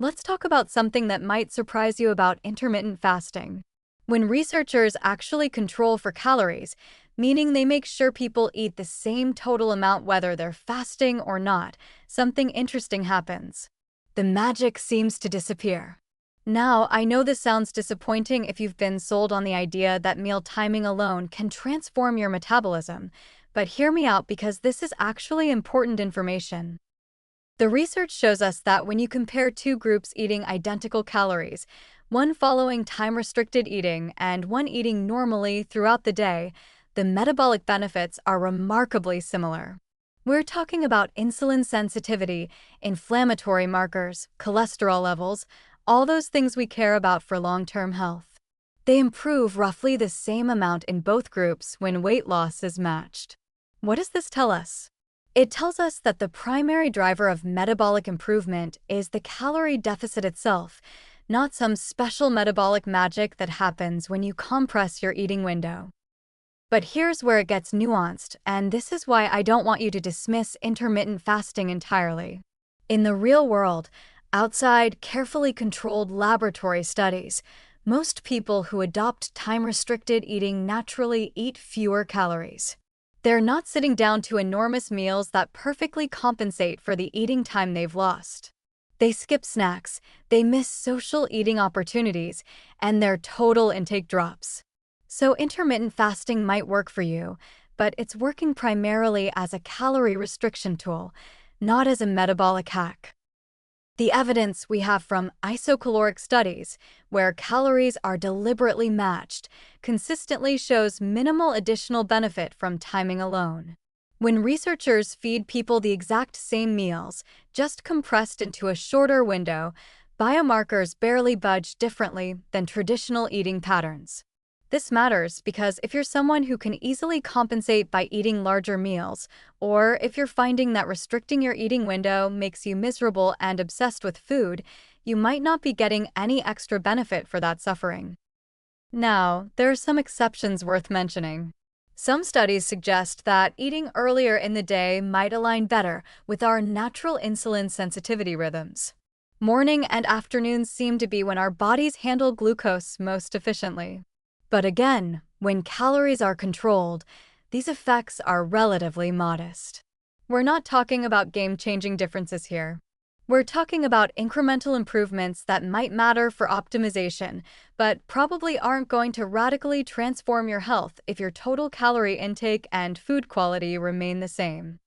Let's talk about something that might surprise you about intermittent fasting. When researchers actually control for calories, meaning they make sure people eat the same total amount whether they're fasting or not, something interesting happens. The magic seems to disappear. Now, I know this sounds disappointing if you've been sold on the idea that meal timing alone can transform your metabolism, but hear me out because this is actually important information. The research shows us that when you compare two groups eating identical calories, one following time-restricted eating and one eating normally throughout the day, the metabolic benefits are remarkably similar. We're talking about insulin sensitivity, inflammatory markers, cholesterol levels, all those things we care about for long-term health. They improve roughly the same amount in both groups when weight loss is matched. What does this tell us? It tells us that the primary driver of metabolic improvement is the calorie deficit itself, not some special metabolic magic that happens when you compress your eating window. But here's where it gets nuanced, and this is why I don't want you to dismiss intermittent fasting entirely. In the real world, outside carefully controlled laboratory studies, most people who adopt time-restricted eating naturally eat fewer calories. They're not sitting down to enormous meals that perfectly compensate for the eating time they've lost. They skip snacks, they miss social eating opportunities, and their total intake drops. So intermittent fasting might work for you, but it's working primarily as a calorie restriction tool, not as a metabolic hack. The evidence we have from isocaloric studies, where calories are deliberately matched, consistently shows minimal additional benefit from timing alone. When researchers feed people the exact same meals, just compressed into a shorter window, biomarkers barely budge differently than traditional eating patterns. This matters because if you're someone who can easily compensate by eating larger meals, or if you're finding that restricting your eating window makes you miserable and obsessed with food, you might not be getting any extra benefit for that suffering. Now, there are some exceptions worth mentioning. Some studies suggest that eating earlier in the day might align better with our natural insulin sensitivity rhythms. Morning and afternoons seem to be when our bodies handle glucose most efficiently. But again, when calories are controlled, these effects are relatively modest. We're not talking about game-changing differences here. We're talking about incremental improvements that might matter for optimization, but probably aren't going to radically transform your health if your total calorie intake and food quality remain the same.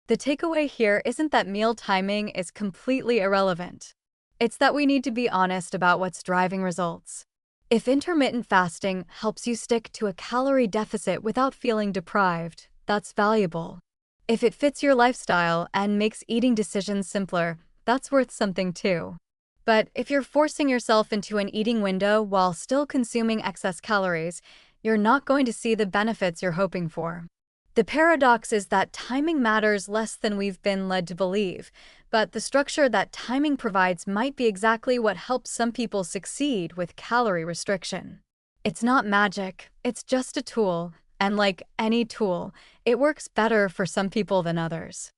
The takeaway here isn't that meal timing is completely irrelevant. It's that we need to be honest about what's driving results. If intermittent fasting helps you stick to a calorie deficit without feeling deprived, that's valuable. If it fits your lifestyle and makes eating decisions simpler, that's worth something too. But if you're forcing yourself into an eating window while still consuming excess calories, you're not going to see the benefits you're hoping for. The paradox is that timing matters less than we've been led to believe, but the structure that timing provides might be exactly what helps some people succeed with calorie restriction. It's not magic, it's just a tool, and like any tool, it works better for some people than others.